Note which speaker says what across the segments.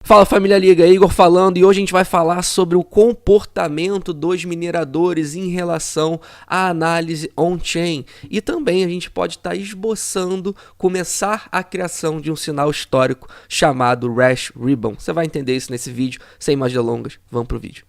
Speaker 1: Fala família Liga, Igor falando, e hoje a gente vai falar sobre o comportamento dos mineradores em relação à análise on-chain. E também a gente pode estar esboçando começar a criação de um sinal histórico chamado Hash Ribbon. Você vai entender isso nesse vídeo, sem mais delongas, vamos pro vídeo.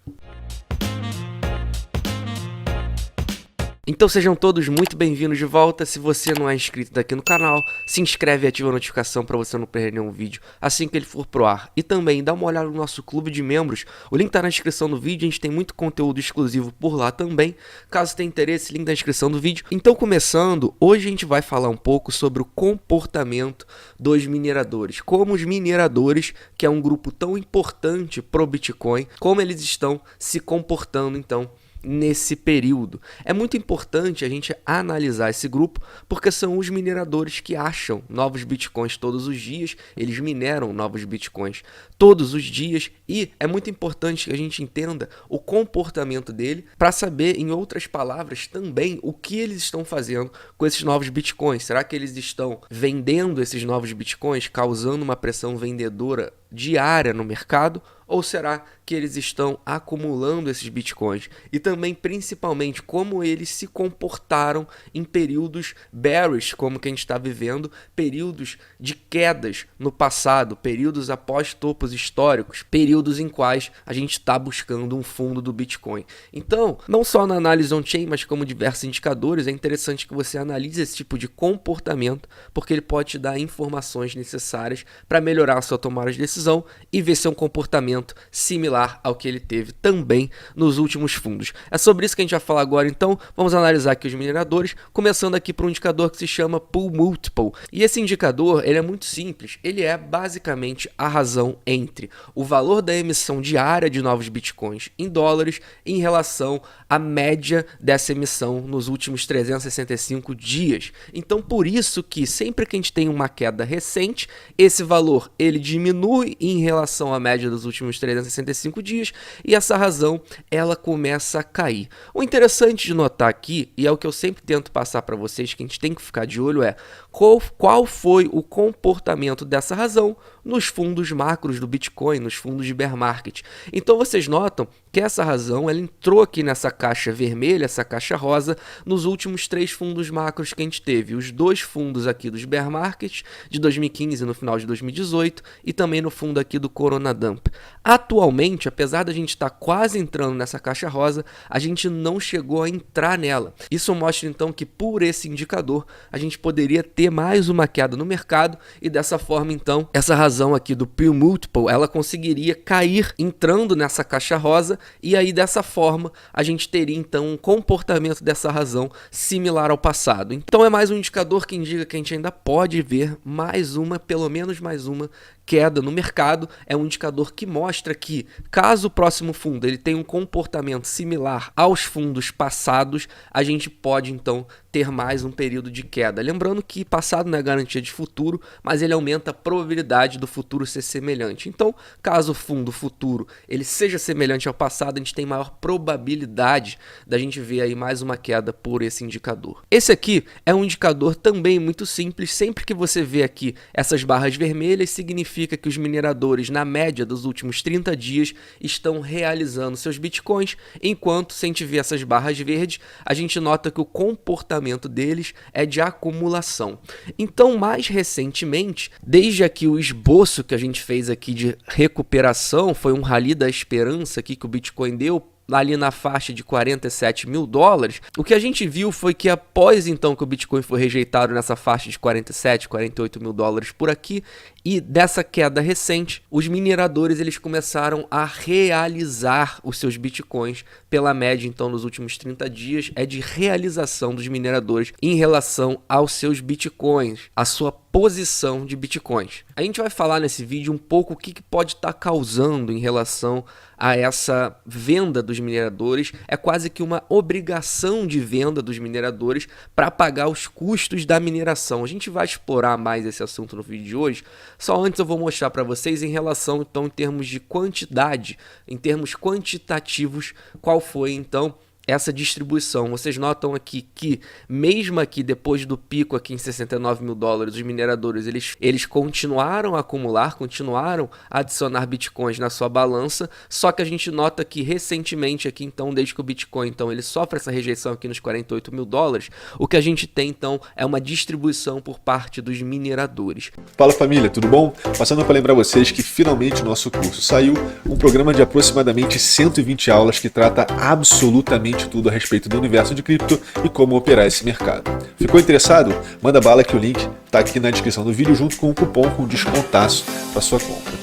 Speaker 1: Então sejam todos muito bem-vindos de volta. Se você não é inscrito aqui no canal, se inscreve e ativa a notificação para você não perder nenhum vídeo assim que ele for pro ar. E também dá uma olhada no nosso clube de membros, o link tá na descrição do vídeo, a gente tem muito conteúdo exclusivo por lá também. Caso tenha interesse, link na descrição do vídeo. Então começando, hoje a gente vai falar um pouco sobre o comportamento dos mineradores. Como os mineradores, que é um grupo tão importante pro Bitcoin, como eles estão se comportando então nesse período. É muito importante a gente analisar esse grupo, porque são os mineradores que acham novos bitcoins todos os dias, eles mineram novos bitcoins todos os dias, e é muito importante que a gente entenda o comportamento dele para saber, em outras palavras, também o que eles estão fazendo com esses novos bitcoins. Será que eles estão vendendo esses novos bitcoins, causando uma pressão vendedora diária no mercado? Ou será que eles estão acumulando esses bitcoins? E também, principalmente, como eles se comportaram em períodos bearish, como que a gente está vivendo, períodos de quedas no passado, períodos após topos históricos, períodos em quais a gente está buscando um fundo do Bitcoin. Então, não só na análise on-chain, mas como diversos indicadores, é interessante que você analise esse tipo de comportamento, porque ele pode te dar informações necessárias para melhorar a sua tomada de decisão e ver se é um comportamento similar ao que ele teve também nos últimos fundos. É sobre isso que a gente vai falar agora, então vamos analisar aqui os mineradores, começando aqui por um indicador que se chama Pool Multiple. E esse indicador, ele é muito simples, ele é basicamente a razão entre o valor da emissão diária de novos bitcoins em dólares em relação à média dessa emissão nos últimos 365 dias. Então por isso que sempre que a gente tem uma queda recente, esse valor ele diminui em relação à média dos últimos 365 dias, e essa razão ela começa a cair. O interessante de notar aqui, e é o que eu sempre tento passar para vocês, que a gente tem que ficar de olho, é qual foi o comportamento dessa razão nos fundos macros do Bitcoin, nos fundos de bear market. Então vocês notam que essa razão ela entrou aqui nessa caixa vermelha, essa caixa rosa, nos últimos 3 fundos macros que a gente teve. Os 2 fundos aqui dos bear market de 2015 no final de 2018 e também no fundo aqui do Corona Dump. Atualmente, apesar da gente estar quase entrando nessa caixa rosa, a gente não chegou a entrar nela. Isso mostra então que por esse indicador a gente poderia ter mais uma queda no mercado, e dessa forma então essa razão aqui do Pool Multiple ela conseguiria cair entrando nessa caixa rosa, e aí dessa forma a gente teria então um comportamento dessa razão similar ao passado. Então é mais um indicador que indica que a gente ainda pode ver mais uma, pelo menos mais uma queda no mercado. É um indicador que mostra que caso o próximo fundo ele tenha um comportamento similar aos fundos passados, a gente pode então ter mais um período de queda. Lembrando que passado não é garantia de futuro, mas ele aumenta a probabilidade do futuro ser semelhante. Então, caso o fundo futuro ele seja semelhante ao passado, a gente tem maior probabilidade da gente ver aí mais uma queda por esse indicador. Esse aqui é um indicador também muito simples. Sempre que você vê aqui essas barras vermelhas, significa que os mineradores, na média dos últimos 30 dias, estão realizando seus bitcoins, enquanto se a gente vê essas barras verdes, a gente nota que o comportamento deles é de acumulação. Então, mais recentemente, desde aqui o esboço que a gente fez aqui de recuperação, foi um rally da esperança aqui que o Bitcoin deu, ali na faixa de 47 mil dólares, o que a gente viu foi que após então que o Bitcoin foi rejeitado nessa faixa de 47, 48 mil dólares por aqui, e dessa queda recente, os mineradores eles começaram a realizar os seus Bitcoins pela média então nos últimos 30 dias, é de realização dos mineradores em relação aos seus Bitcoins, a sua posição de Bitcoins. A gente vai falar nesse vídeo um pouco o que pode estar causando em relação a essa venda dos mineradores. É quase que uma obrigação de venda dos mineradores para pagar os custos da mineração. A gente vai explorar mais esse assunto no vídeo de hoje. Só antes eu vou mostrar para vocês em relação então em termos de quantidade, em termos quantitativos, qual foi então essa distribuição. Vocês notam aqui que, mesmo aqui depois do pico aqui em 69 mil dólares, os mineradores eles continuaram a acumular, continuaram a adicionar bitcoins na sua balança, só que a gente nota que recentemente aqui, então, desde que o Bitcoin então, ele sofre essa rejeição aqui nos 48 mil dólares, o que a gente tem então é uma distribuição por parte dos mineradores.
Speaker 2: Fala família, tudo bom? Passando para lembrar vocês que finalmente o nosso curso saiu, um programa de aproximadamente 120 aulas que trata absolutamente tudo a respeito do universo de cripto e como operar esse mercado. Ficou interessado? Manda bala que o link está aqui na descrição do vídeo junto com um cupom com descontaço para sua compra, tá?